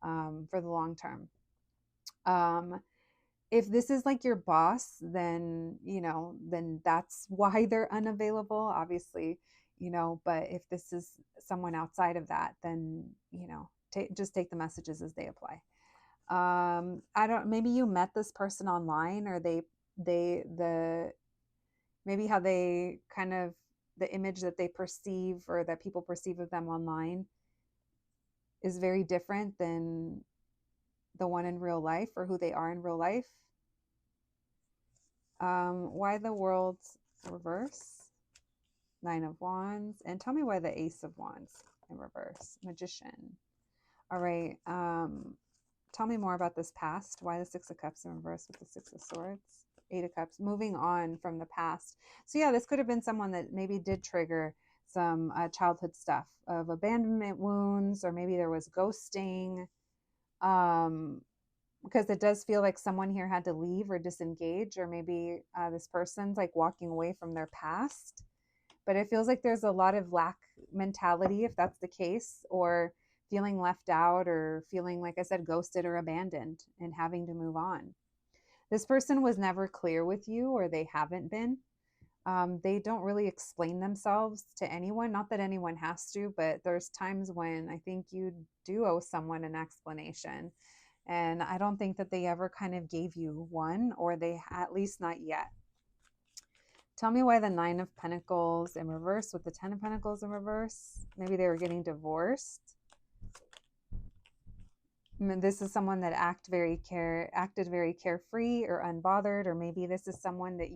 for the long term. If this is like your boss, then that's why they're unavailable, obviously. But if this is someone outside of that, then just take the messages as they apply. I don't, maybe you met this person online, or maybe how they kind of, the image that they perceive, or that people perceive of them online, is very different than the one in real life, or who they are in real life. Why the World reverse? Nine of Wands. And tell me why the Ace of Wands in reverse. Magician. All right. Tell me more about this past. Why the Six of Cups in reverse with the Six of Swords? Eight of Cups. Moving on from the past. So yeah, this could have been someone that maybe did trigger some childhood stuff of abandonment wounds, or maybe there was ghosting. Because it does feel like someone here had to leave or disengage, or maybe this person's like walking away from their past. But it feels like there's a lot of lack mentality, if that's the case, or feeling left out, or feeling, like I said, ghosted or abandoned, and having to move on. This person was never clear with you, or they haven't been. They don't really explain themselves to anyone. Not that anyone has to, but there's times when I think you do owe someone an explanation. And I don't think that they ever kind of gave you one, or they at least not yet. Tell me why the Nine of Pentacles in reverse with the Ten of Pentacles in reverse. Maybe they were getting divorced. This is someone that acted very carefree or unbothered, or maybe this is someone that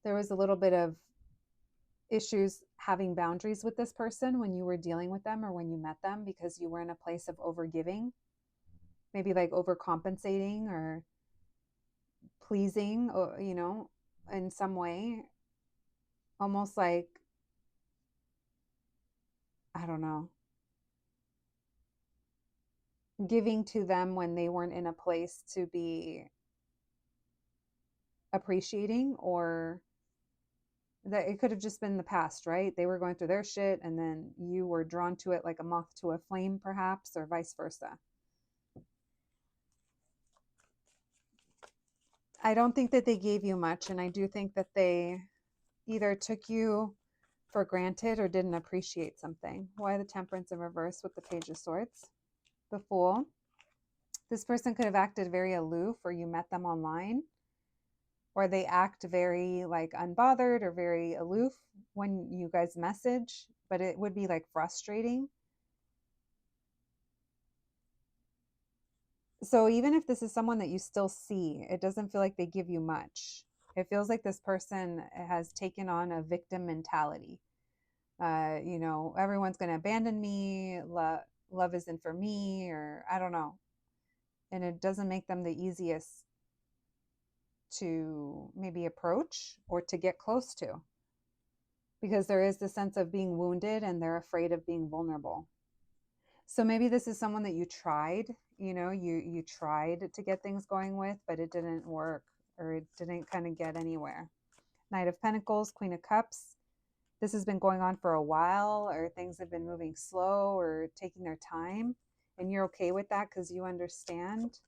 there was a little bit of issues having boundaries with this person when you were dealing with them, or when you met them, because you were in a place of overgiving. Maybe like overcompensating, or pleasing, or, in some way, almost like, I don't know, giving to them when they weren't in a place to be appreciating, or that it could have just been the past, right? They were going through their shit, and then you were drawn to it like a moth to a flame, perhaps, or vice versa. I don't think that they gave you much, and I do think that they either took you for granted or didn't appreciate something. Why the Temperance in reverse with the Page of Swords? The Fool. This person could have acted very aloof, or you met them online, or they act very like unbothered or very aloof when you guys message, but it would be like frustrating. So even if this is someone that you still see, it doesn't feel like they give you much. It feels like this person has taken on a victim mentality. Everyone's going to abandon me. Love isn't for me, or I don't know. And it doesn't make them the easiest to maybe approach or to get close to, because there is the sense of being wounded and they're afraid of being vulnerable. So maybe this is someone that you tried, you tried to get things going with, but it didn't work, or it didn't kind of get anywhere. Knight of Pentacles, Queen of Cups. This has been going on for a while, or things have been moving slow or taking their time, and you're okay with that because you understand.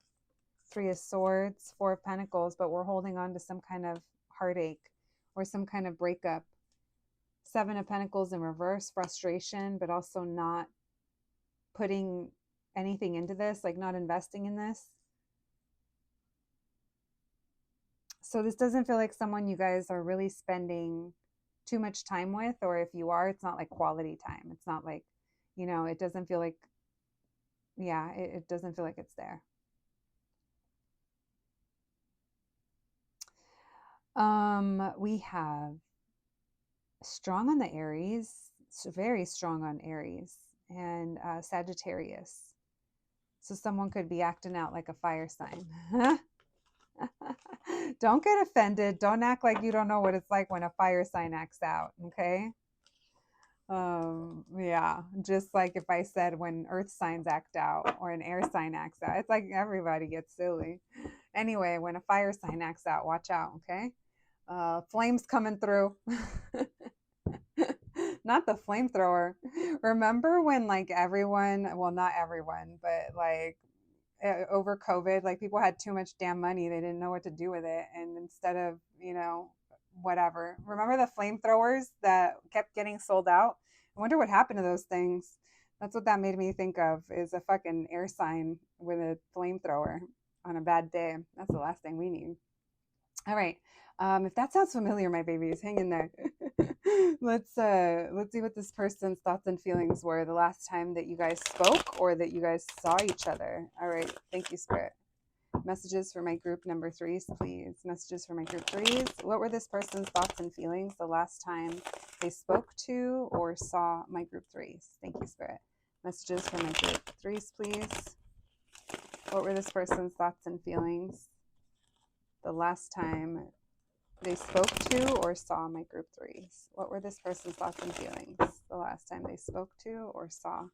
Three of Swords, Four of Pentacles, but we're holding on to some kind of heartache or some kind of breakup. Seven of Pentacles in reverse, frustration, but also not putting anything into this, like not investing in this. So this doesn't feel like someone you guys are really spending too much time with, or if you are, it's not like quality time. It's not like, it doesn't feel like, it doesn't feel like it's there. We have strong on the Aries, very strong on Aries, and Sagittarius. So someone could be acting out like a fire sign. Don't get offended. Don't act like you don't know what it's like when a fire sign acts out, okay? Yeah, just like if I said when earth signs act out or an air sign acts out, it's like everybody gets silly. Anyway, when a fire sign acts out, watch out, okay? Flames coming through. Not the flamethrower. Remember when like everyone, well, not everyone, but like over COVID, like people had too much damn money. They didn't know what to do with it. And instead of, whatever, remember the flamethrowers that kept getting sold out? I wonder what happened to those things. That's what that made me think of, is a fucking air sign with a flamethrower on a bad day. That's the last thing we need. All right. If that sounds familiar, my babies, hang in there. Let's see what this person's thoughts and feelings were the last time that you guys spoke or that you guys saw each other. All right. Thank you, Spirit. Messages for my group number threes, please. Messages for my group threes. What were this person's thoughts and feelings the last time they spoke to or saw my group threes? Thank you, Spirit. Messages for my group threes, please. What were this person's thoughts and feelings the last time they spoke to or saw my group threes? What were this person's thoughts and feelings the last time they spoke to or saw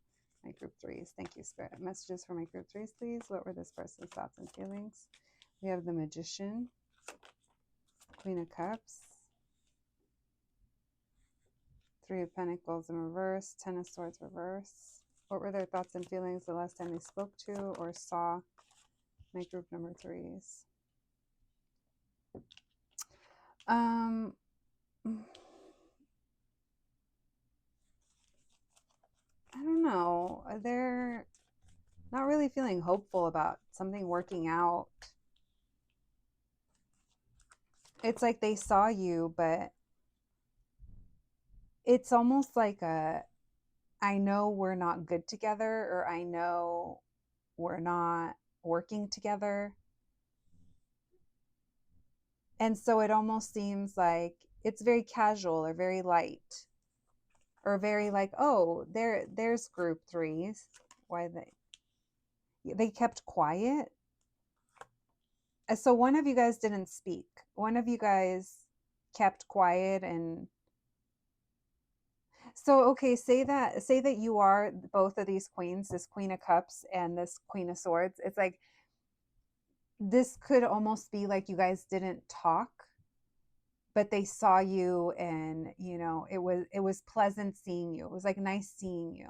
my group threes? Thank you, Spirit. Messages for my group threes, please. What were this person's thoughts and feelings? We have the Magician, Queen of Cups, Three of Pentacles in reverse, Ten of Swords reverse. What were their thoughts and feelings the last time they spoke to or saw my group number threes? I don't know. They're not really feeling hopeful about something working out. It's like they saw you, but it's almost like I know we're not good together, or I know we're not working together. And so it almost seems like it's very casual or very light, or very like, oh, there's group threes. Why they kept quiet. So one of you guys didn't speak. One of you guys kept quiet. And so, okay, say that you are both of these queens, this Queen of Cups and this Queen of Swords. It's like this could almost be like you guys didn't talk, but they saw you, and it was pleasant seeing you. It was like nice seeing you,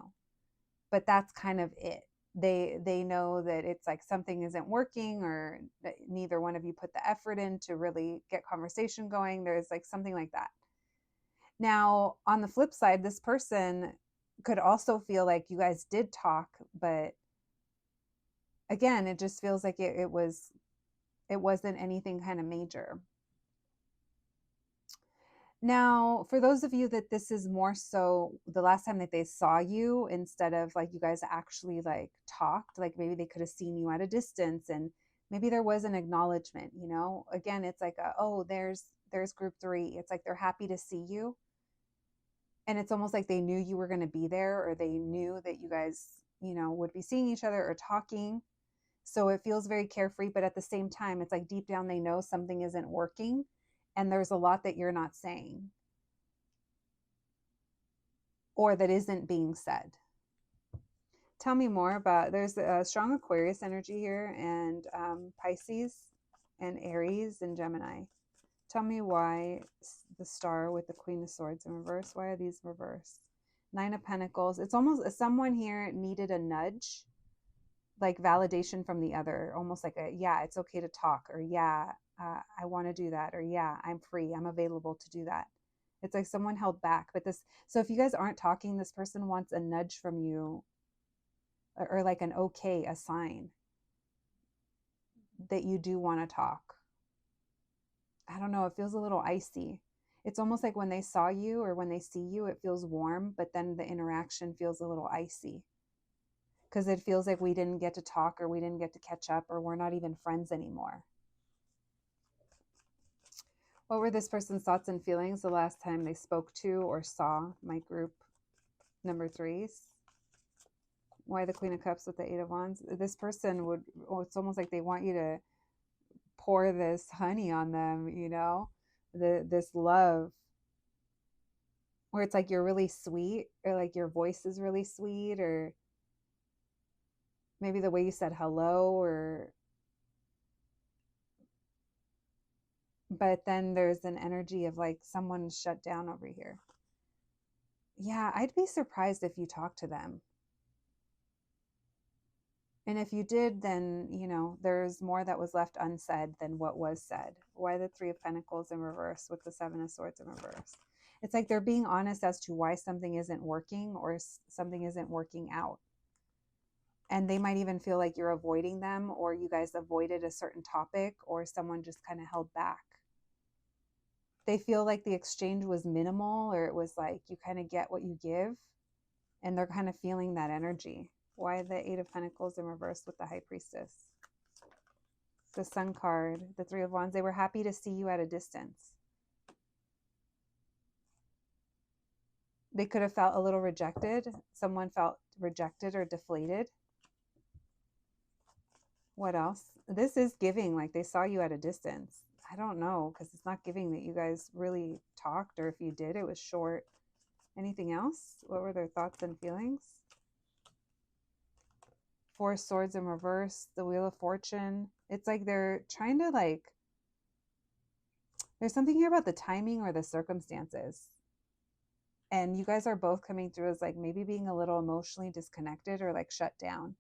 but that's kind of it. They know that it's like something isn't working, or that neither one of you put the effort in to really get conversation going. There's like something like that. Now, on the flip side, this person could also feel like you guys did talk, but again, it just feels like it wasn't anything kind of major. Now, for those of you that this is more so the last time that they saw you, instead of like you guys actually like talked, like maybe they could have seen you at a distance, and maybe there was an acknowledgement, you know. Again, it's like oh, there's group 3. It's like they're happy to see you, and it's almost like they knew you were going to be there, or they knew that you guys, you know, would be seeing each other or talking. So it feels very carefree, but at the same time, it's like deep down they know something isn't working, and there's a lot that you're not saying or that isn't being said. Tell me more about, there's a strong Aquarius energy here, and Pisces and Aries and Gemini. Tell me why the Star with the Queen of Swords in reverse. Why are these reversed? 9 of Pentacles. It's almost someone here needed a nudge, like validation from the other, almost like a, yeah, it's okay to talk, or yeah, I want to do that, or yeah, I'm free, I'm available to do that. It's like someone held back. But this, so if you guys aren't talking, this person wants a nudge from you, or like an okay, a sign that you do want to talk. I don't know, it feels a little icy. It's almost like when they saw you or when they see you, it feels warm, but then the interaction feels a little icy, because it feels like we didn't get to talk, or we didn't get to catch up, or we're not even friends anymore. What were this person's thoughts and feelings the last time they spoke to or saw my group number 3s? Why the Queen of Cups with the 8 of Wands? This person would, oh, it's almost like they want you to pour this honey on them, you know, this love, where it's like you're really sweet, or like your voice is really sweet, or maybe the way you said hello, or, but then there's an energy of like someone shut down over here. Yeah, I'd be surprised if you talk to them. And if you did, then, you know, there's more that was left unsaid than what was said. Why the 3 of Pentacles in reverse with the 7 of Swords in reverse? It's like they're being honest as to why something isn't working, or something isn't working out. And they might even feel like you're avoiding them, or you guys avoided a certain topic, or someone just kind of held back. They feel like the exchange was minimal, or it was like you kind of get what you give, and they're kind of feeling that energy. Why the 8 of Pentacles in reverse with the High Priestess? The Sun card, the 3 of Wands. They were happy to see you at a distance. They could have felt a little rejected. Someone felt rejected or deflated. What else? This is giving like they saw you at a distance. I don't know, because it's not giving that you guys really talked, or if you did, it was short. Anything else? What were their thoughts and feelings? 4 swords in reverse, the Wheel of Fortune. It's like they're trying to like, there's something here about the timing or the circumstances. And you guys are both coming through as like maybe being a little emotionally disconnected, or like shut down.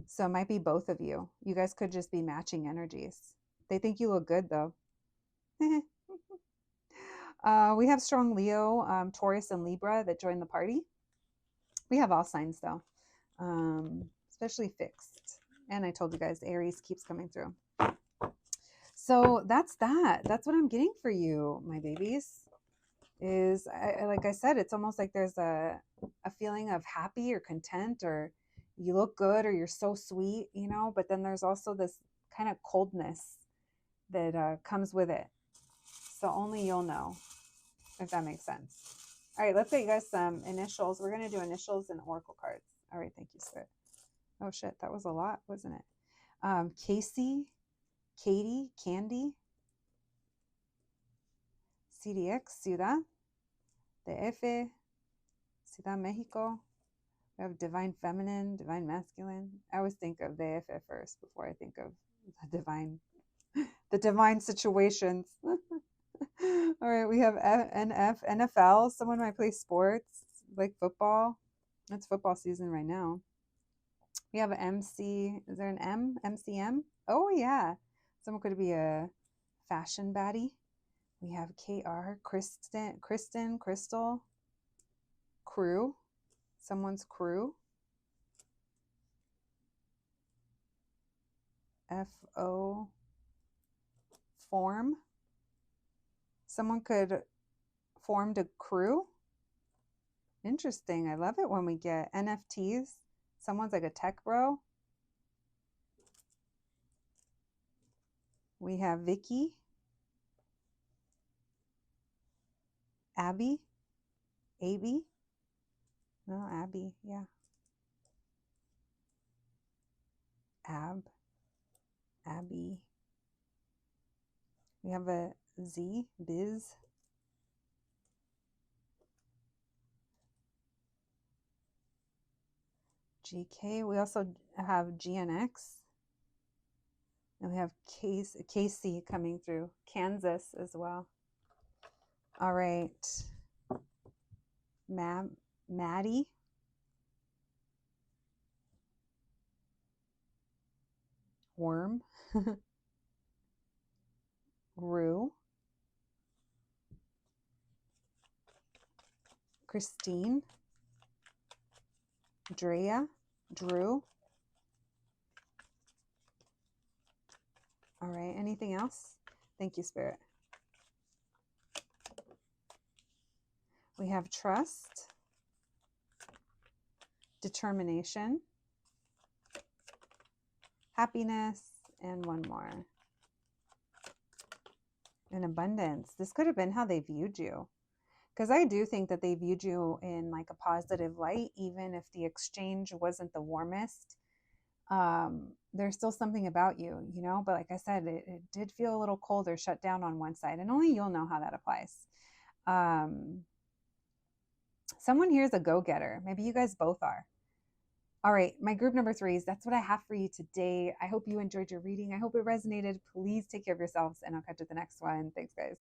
So it might be both of you. You guys could just be matching energies. They think you look good though. We have strong Leo, Taurus, and Libra that join the party. We have all signs though, especially fixed. And I told you guys, Aries keeps coming through. So that's that. That's what I'm getting for you, my babies. Is like I said, it's almost like there's a feeling of happy or content, or you look good, or you're so sweet, you know, but then there's also this kind of coldness that comes with it. So only you'll know, if that makes sense. All right, let's get you guys some initials. We're going to do initials and oracle cards. All right, thank you, sir. Oh shit, that was a lot, wasn't it? Casey, Katie, Candy, CDX, Ciudad, DF, Ciudad Mexico. We have divine feminine, divine masculine. I always think of DF first before I think of the divine situations. All right, we have NF, NFL. Someone might play sports, like football. It's football season right now. We have an MC. Is there an M? MCM? Oh, yeah. Someone could be a fashion baddie. We have KR, Kristen, Crystal, crew. Someone's crew. FO, form. Someone could formed a crew. Interesting. I love it when we get NFTs. Someone's like a tech bro. We have Vicky, Abby, Abby. No, Abby. Yeah. Abby. We have a Z, Biz. GK. We also have GNX. And we have Casey coming through. Kansas as well. All right. Maddie. Worm. Rue. Christine. Drea. Drew. All right. Anything else? Thank you, Spirit. We have trust, determination, happiness, and one more. And abundance. This could have been how they viewed you. Because I do think that they viewed you in like a positive light, even if the exchange wasn't the warmest. There's still something about you, you know, but like I said, it did feel a little cold or shut down on one side, and only you'll know how that applies. Someone here is a go-getter. Maybe you guys both are. All right, my group number 3s, that's what I have for you today. I hope you enjoyed your reading. I hope it resonated. Please take care of yourselves, and I'll catch you at the next one. Thanks, guys.